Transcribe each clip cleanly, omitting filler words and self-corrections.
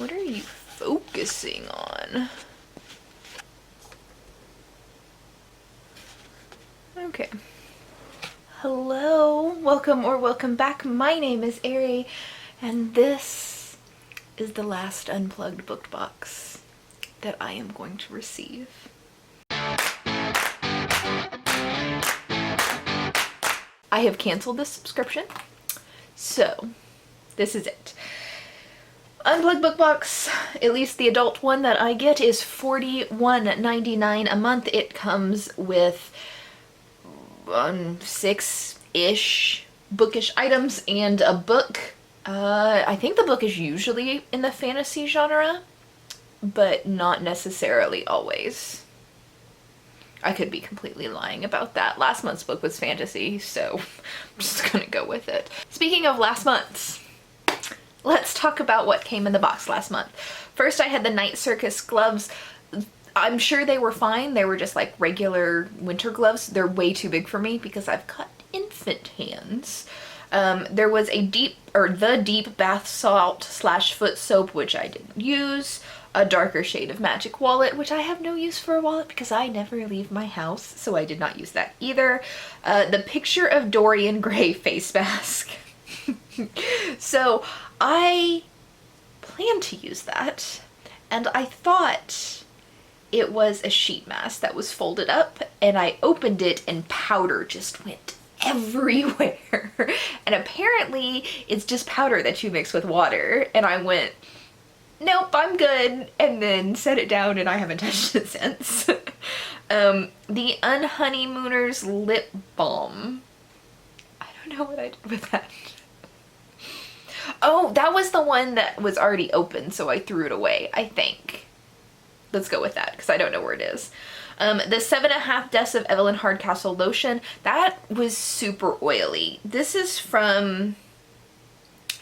What are you focusing on? Okay. Hello, welcome back. My name is Ari, and this is the last Unplugged book box that I am going to receive. I have canceled this subscription, so this is it. Unplugged book box, at least the adult one that I get, is $41.99 a month. It comes with 6-ish bookish items and a book. I think the book is usually in the fantasy genre, but not necessarily always. I could be completely lying about that. Last month's book was fantasy, so I'm just gonna go with it. Speaking of last month's, let's talk about what came in the box last month. First, I had the Night Circus gloves. I'm sure they were fine. They were just like regular winter gloves. They're way too big for me because I've got infant hands. There was the deep bath salt / foot soap, which I didn't use. A darker shade of magic wallet, which I have no use for a wallet because I never leave my house, so I did not use that either. The Picture of Dorian Gray face mask. So I plan to use that, and I thought it was a sheet mask that was folded up, and I opened it and powder just went everywhere. And apparently it's just powder that you mix with water, and I went, nope, I'm good, and then set it down and I haven't touched it since. The Unhoneymooners lip balm. I don't know what I did with that. Oh, that was the one that was already open, so I threw it away, I think. Let's go with that, because I don't know where it is. The 7.5 Deaths of Evelyn Hardcastle lotion. That was super oily. This is from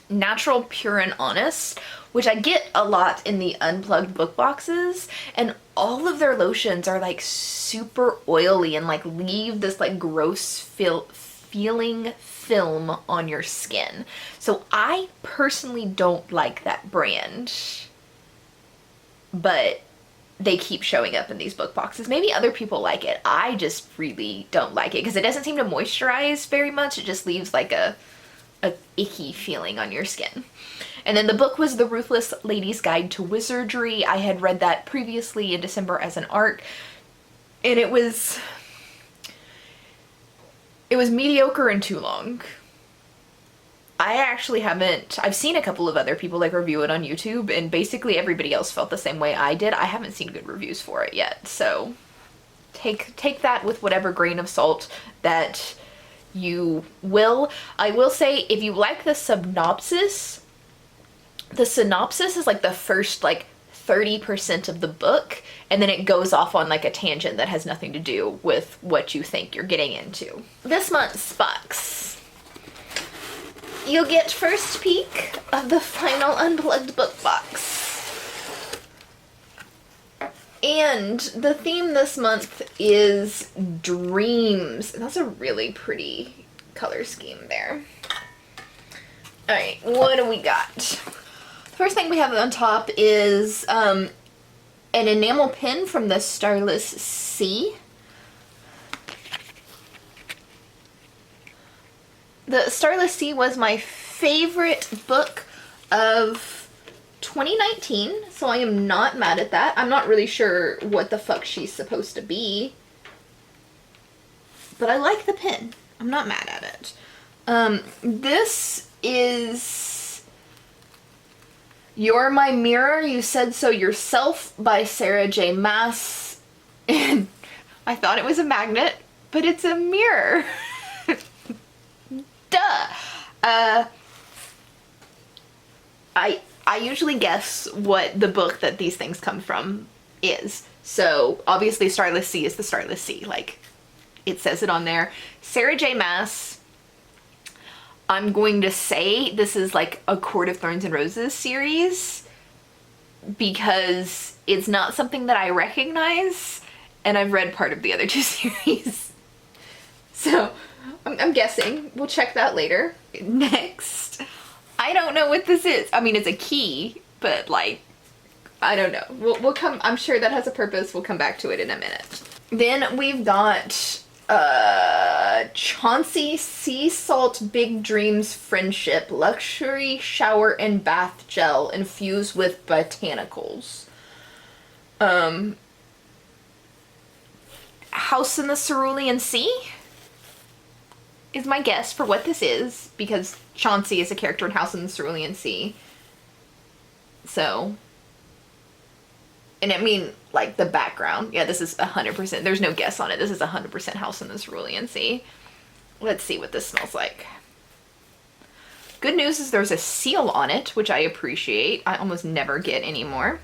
Natural, Pure, and Honest, which I get a lot in the Unplugged book boxes, and all of their lotions are like super oily and like leave this like gross feeling film on your skin. So I personally don't like that brand, but they keep showing up in these book boxes. Maybe other people like it. I just really don't like it because it doesn't seem to moisturize very much. It just leaves like a icky feeling on your skin. And then the book was The Ruthless Lady's Guide to Wizardry. I had read that previously in December as an ARC, and it was mediocre and too long. I actually haven't, I've seen a couple of other people like review it on YouTube, and basically everybody else felt the same way I did. I haven't seen good reviews for it yet, so take that with whatever grain of salt that you will. I will say, if you like the synopsis is like the first like 30% of the book, and then it goes off on like a tangent that has nothing to do with what you think you're getting into. This month's box, you'll get first peek of the final Unplugged book box. And the theme this month is dreams. That's a really pretty color scheme there. Alright, what do we got? The first thing we have on top is an enamel pin from the Starless Sea. The Starless Sea was my favorite book of 2019, so I am not mad at that. I'm not really sure what the fuck she's supposed to be, but I like the pin. I'm not mad at it. This is You're My Mirror, You Said So Yourself by Sarah J. Maas, and I thought it was a magnet, but it's a mirror. Duh! I usually guess what the book that these things come from is. So obviously Starless Sea is the Starless Sea, like it says it on there. Sarah J. Maas, I'm going to say this is like a Court of Thorns and Roses series because it's not something that I recognize, and I've read part of the other two series. So I'm guessing. We'll check that later. Next, I don't know what this is. I mean, it's a key, but like, I don't know. We'll come, I'm sure that has a purpose. We'll come back to it in a minute. Then we've got Chauncey Sea Salt Big Dreams Friendship Luxury Shower and Bath Gel infused with botanicals. House in the Cerulean Sea is my guess for what this is, because Chauncey is a character in House in the Cerulean Sea. So, and I mean, like, the background. Yeah, this is 100%. There's no guess on it. This is 100% House in the Cerulean Sea. Let's see what this smells like. Good news is there's a seal on it, which I appreciate. I almost never get anymore.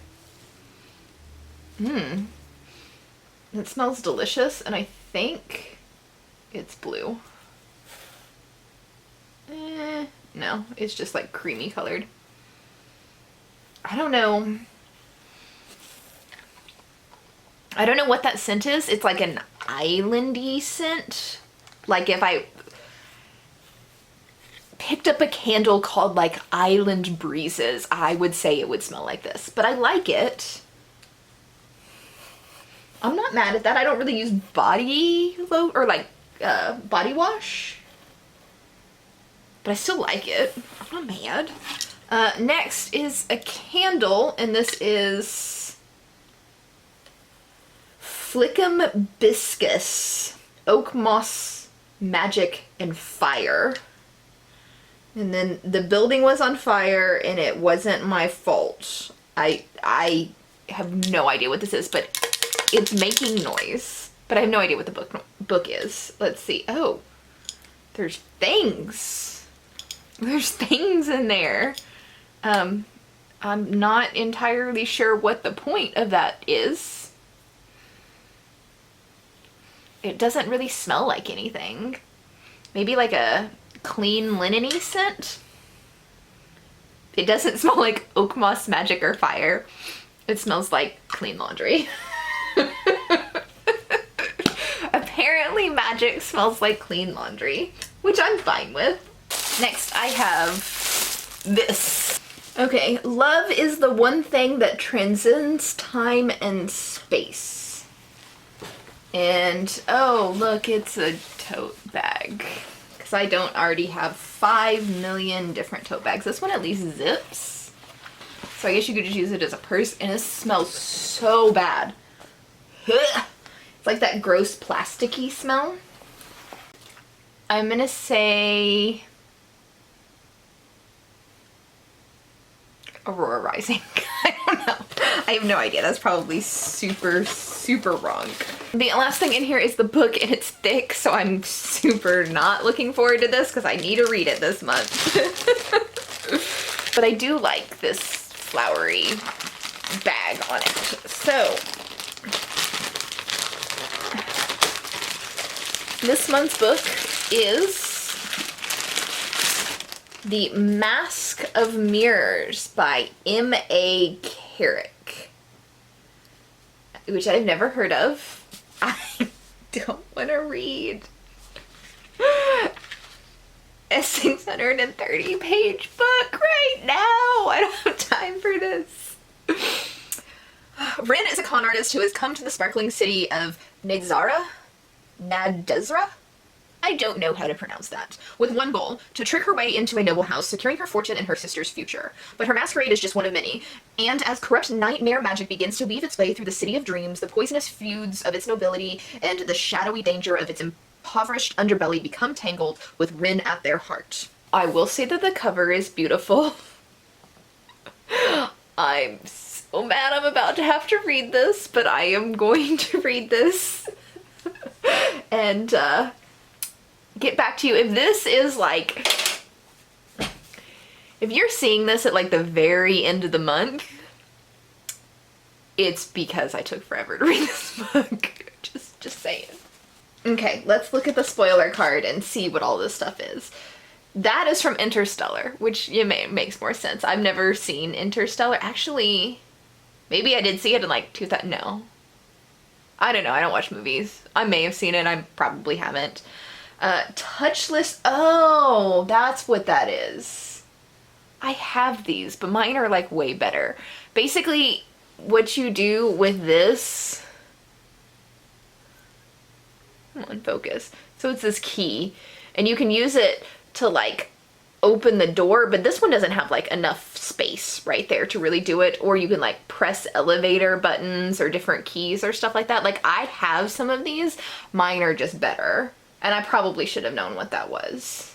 It smells delicious, and I think it's blue. No, it's just like creamy colored. I don't know. I don't know what that scent is. It's like an islandy scent. Like if I picked up a candle called like Island Breezes, I would say it would smell like this. But I like it. I'm not mad at that. I don't really use body lotion or like body wash. But I still like it. I'm not mad. Next is a candle, and this is Flickum Biscus Oak Moss Magic and Fire. And then the building was on fire and it wasn't my fault. I have no idea what this is, but it's making noise. But I have no idea what the book is. Let's see. Oh, there's things. There's things in there. I'm not entirely sure what the point of that is. It doesn't really smell like anything. Maybe like a clean linen-y scent. It doesn't smell like oak moss, magic, or fire. It smells like clean laundry. Apparently magic smells like clean laundry, which I'm fine with. Next I have this. Okay, love is the one thing that transcends time and space. And, oh, look, it's a tote bag. Because I don't already have 5 million different tote bags. This one at least zips. So I guess you could just use it as a purse. And it smells so bad. It's like that gross plasticky smell. I'm gonna say Aurora Rising. I don't know. I have no idea. That's probably super, super wrong. The last thing in here is the book, and it's thick, so I'm super not looking forward to this because I need to read it this month. But I do like this flowery bag on it. So this month's book is The Mask of Mirrors by M.A. Carrick, which I've never heard of. I don't want to read a 630-page book right now. I don't have time for this. Rin is a con artist who has come to the sparkling city of Nadezra? I don't know how to pronounce that. With one goal, to trick her way into a noble house, securing her fortune and her sister's future. But her masquerade is just one of many, and as corrupt nightmare magic begins to weave its way through the city of dreams, the poisonous feuds of its nobility and the shadowy danger of its impoverished underbelly become tangled with Rin at their heart. I will say that the cover is beautiful. I'm so mad I'm about to have to read this, but I am going to read this. And, get back to you. If this is like, if you're seeing this at like the very end of the month, it's because I took forever to read this book. Just saying. Okay, let's look at the spoiler card and see what all this stuff is. That is from Interstellar, which makes more sense. I've never seen Interstellar. Actually, maybe I did see it in like 2000. No. I don't know. I don't watch movies. I may have seen it. I probably haven't. Touchless. Oh, that's what that is. I have these, but mine are like way better. Basically, what you do with this, come on, focus. So it's this key, and you can use it to like open the door, but this one doesn't have like enough space right there to really do it. Or you can like press elevator buttons or different keys or stuff like that. Like I have some of these, mine are just better, and I probably should have known what that was.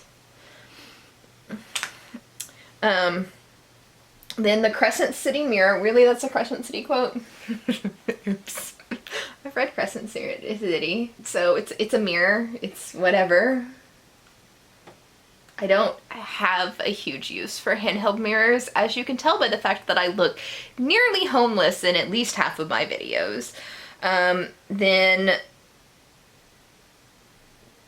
Then the Crescent City mirror. Really, that's a Crescent City quote? Oops. I've read Crescent City. So it's a mirror. It's whatever. I don't have a huge use for handheld mirrors, as you can tell by the fact that I look nearly homeless in at least half of my videos. Then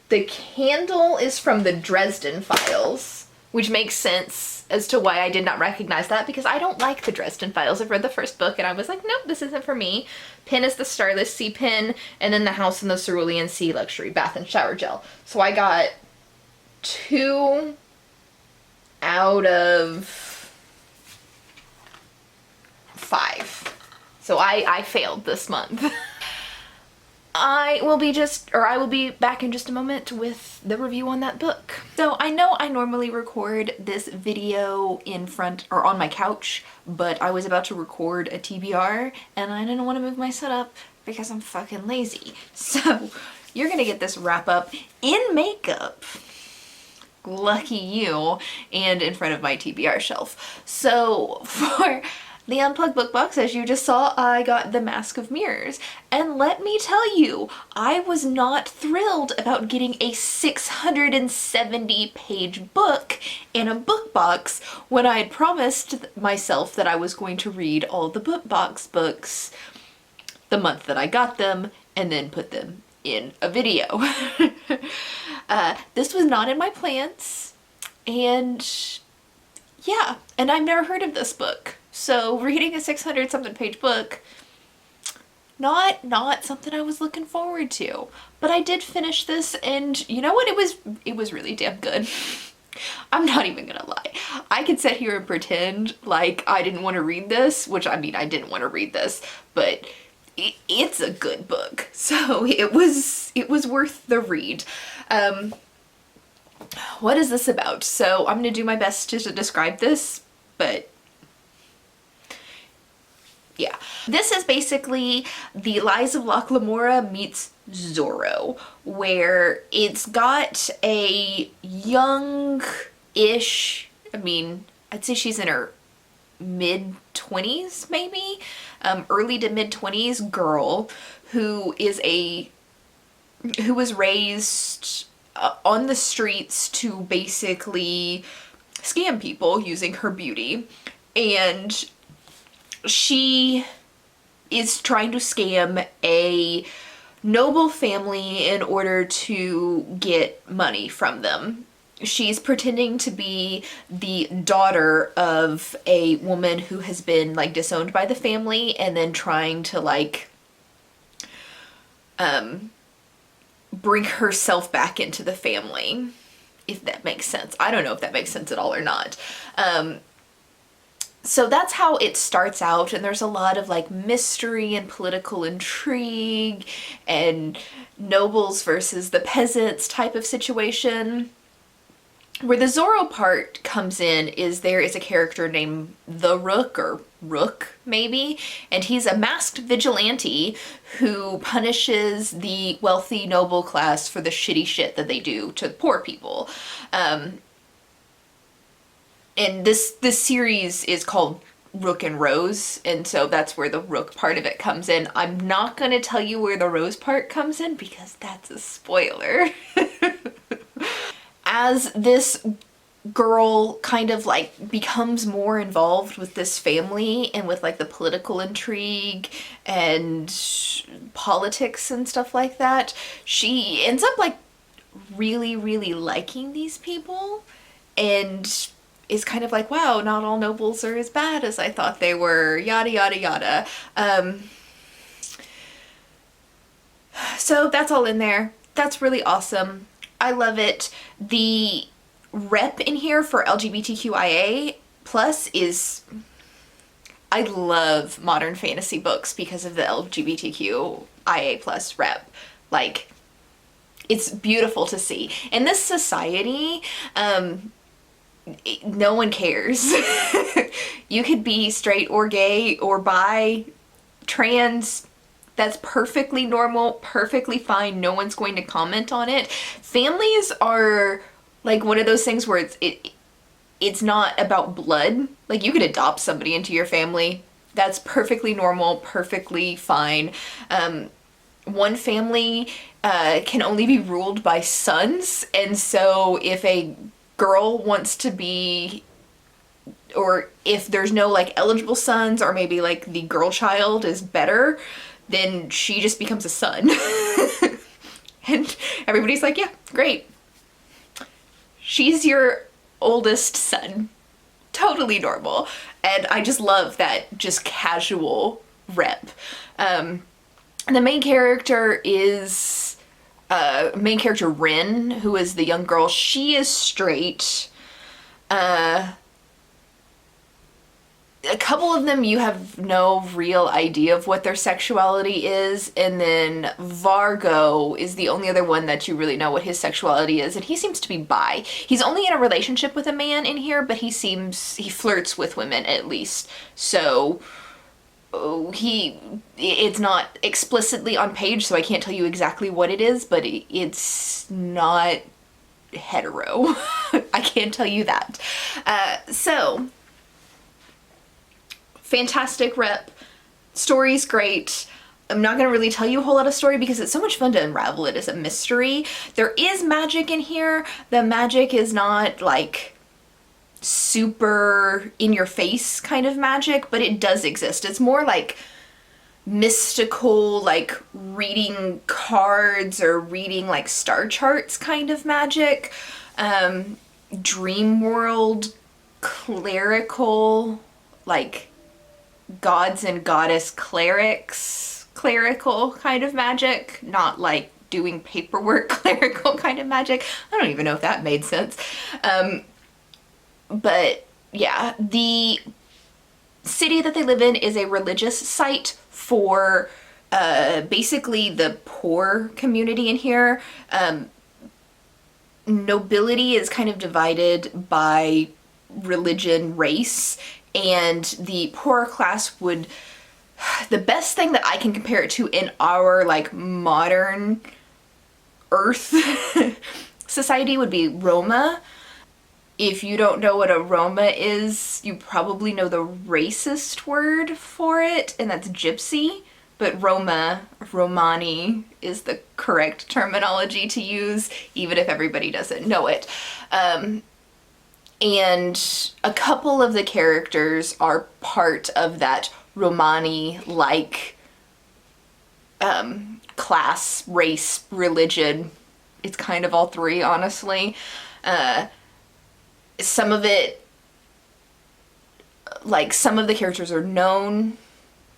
the candle is from the Dresden Files, which makes sense as to why I did not recognize that, because I don't like the Dresden Files. I've read the first book and I was like, nope, this isn't for me. Pen is the Starless Sea pen, and then the House in the Cerulean Sea Luxury Bath and Shower Gel. So I got 2 out of 5. So I failed this month. I will be back in just a moment with the review on that book. So I know I normally record this video in front or on my couch, but I was about to record a TBR and I didn't want to move my setup because I'm fucking lazy. So you're gonna get this wrap up in makeup. Lucky you, and in front of my TBR shelf. So for the Unplugged book box, as you just saw, I got The Mask of Mirrors. And let me tell you, I was not thrilled about getting a 670-page book in a book box when I had promised myself that I was going to read all the book box books the month that I got them and then put them in a video. This was not in my plans, and yeah, and I've never heard of this book. So reading a 600-something page book, not something I was looking forward to. But I did finish this, and you know what? It was really damn good. I'm not even gonna lie. I could sit here and pretend like I didn't want to read this, which I mean I didn't want to read this, but it's a good book. So it was worth the read. What is this about? So I'm gonna do my best to describe this, but yeah. This is basically the Lies of Locke Lamora meets Zorro, where it's got a young-ish, I mean, I'd say she's in her mid-20s maybe, early to mid-20s girl who was raised on the streets to basically scam people using her beauty, and she is trying to scam a noble family in order to get money from them. She's pretending to be the daughter of a woman who has been like disowned by the family, and then trying to like bring herself back into the family, if that makes sense. I don't know if that makes sense at all or not. So that's how it starts out, and there's a lot of like mystery and political intrigue and nobles versus the peasants type of situation. Where the Zorro part comes in is there is a character named the Rook, or Rook maybe, and he's a masked vigilante who punishes the wealthy noble class for the shitty shit that they do to poor people. And this series is called Rook and Rose, and so that's where the Rook part of it comes in. I'm not gonna tell you where the Rose part comes in because that's a spoiler. As this girl kind of like becomes more involved with this family and with like the political intrigue and politics and stuff like that, she ends up like really liking these people, and is kind of like, wow, not all nobles are as bad as I thought they were, yada yada yada. So that's all in there. That's really awesome. I love it. The rep in here for LGBTQIA plus is, I love modern fantasy books because of the LGBTQIA plus rep. Like, it's beautiful to see. In this society, no one cares. You could be straight or gay or bi, trans. That's perfectly normal, perfectly fine. No one's going to comment on it. Families are like one of those things where it's not about blood. Like, you could adopt somebody into your family. That's perfectly normal, perfectly fine. One family can only be ruled by sons, and so if a girl wants to be, or if there's no like eligible sons, or maybe like the girl child is better, then she just becomes a son. And everybody's like, yeah, great. She's your oldest son. Totally normal. And I just love that just casual rep. The main character is main character Rin, who is the young girl. She is straight. A couple of them you have no real idea of what their sexuality is, and then Vargo is the only other one that you really know what his sexuality is, and he seems to be bi. He's only in a relationship with a man in here, but he flirts with women at least. So it's not explicitly on page, so I can't tell you exactly what it is, but it's not hetero. I can't tell you that. So fantastic rep. Story's great. I'm not going to really tell you a whole lot of story because it's so much fun to unravel it as a mystery. There is magic in here. The magic is not like super in your face kind of magic, but it does exist. It's more like mystical, like reading cards or reading like star charts kind of magic. Dream world, clerical, like gods and goddess clerical kind of magic, not like doing paperwork clerical kind of magic. I don't even know if that made sense. But yeah, the city that they live in is a religious site for basically the poor community in here. Nobility is kind of divided by religion, race, and the poorer class would, the best thing that I can compare it to in our like modern Earth society would be Roma. If you don't know what a Roma is, you probably know the racist word for it, and that's gypsy. But Romani is the correct terminology to use, even if everybody doesn't know it. And a couple of the characters are part of that Romani-like class, race, religion. It's kind of all three, honestly. Some of it, like some of the characters are known,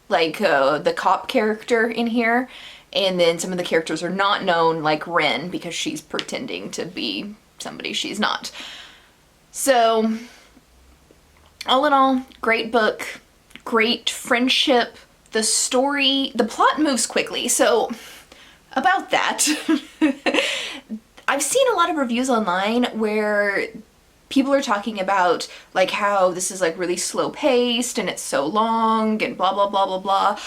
like the cop character in here, and then some of the characters are not known, like Ren, because she's pretending to be somebody she's not. So, all in all, great book, great friendship. The story, the plot moves quickly, so about that. I've seen a lot of reviews online where people are talking about like how this is like really slow paced and it's so long and blah blah blah blah blah.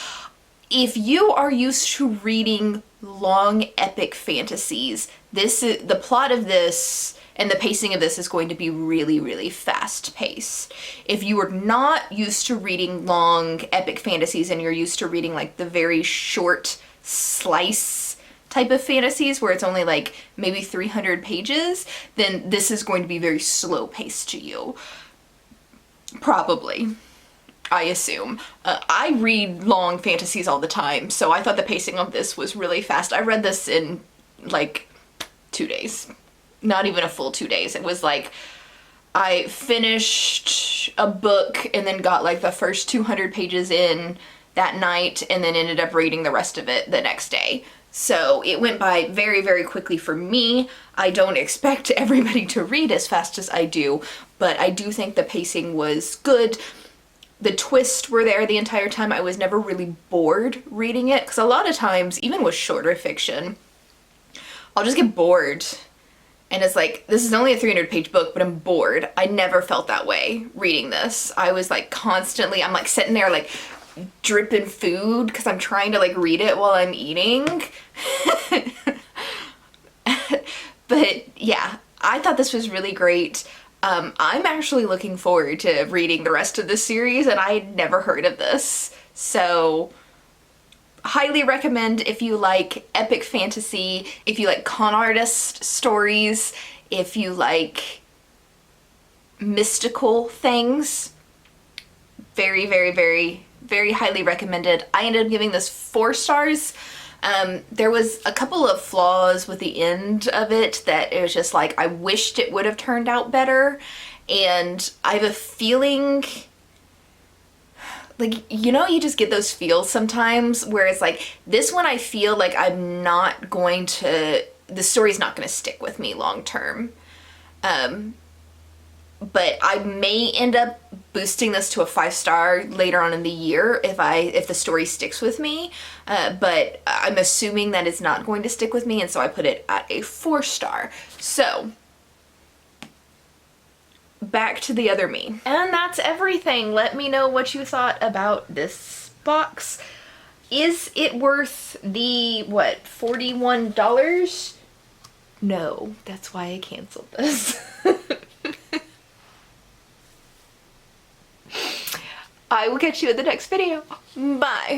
If you are used to reading long epic fantasies, the plot of this and the pacing of this is going to be really, really fast paced. If you are not used to reading long epic fantasies and you're used to reading like the very short slice type of fantasies where it's only like maybe 300 pages, then this is going to be very slow paced to you. Probably, I assume. I read long fantasies all the time, so I thought the pacing of this was really fast. I read this in like 2 days. Not even a full 2 days. It was like I finished a book and then got like the first 200 pages in that night and then ended up reading the rest of it the next day. So it went by very, very quickly for me. I don't expect everybody to read as fast as I do, but I do think the pacing was good. the twists were there the entire time. I was never really bored reading it, because a lot of times, even with shorter fiction, I'll just get bored. And it's like, this is only a 300-page book, but I'm bored. I never felt that way reading this. I was like constantly, I'm like sitting there like dripping food because I'm trying to like read it while I'm eating. But yeah, I thought this was really great. I'm actually looking forward to reading the rest of the series, and I had never heard of this. So highly recommend if you like epic fantasy, if you like con artist stories, if you like mystical things. Very, very, very, very highly recommended. I ended up giving this 4 stars. There was a couple of flaws with the end of it that it was just like, I wished it would have turned out better. And I have a feeling, like, you know, you just get those feels sometimes where it's like, this one I feel like I'm not going to, the story's not going to stick with me long term. But I may end up boosting this to a 5-star later on in the year if the story sticks with me. But I'm assuming that it's not going to stick with me, and so I put it at a 4-star. So back to the other me. And that's everything. Let me know what you thought about this box. Is it worth the, what, $41? No, that's why I canceled this. I will catch you in the next video. Bye.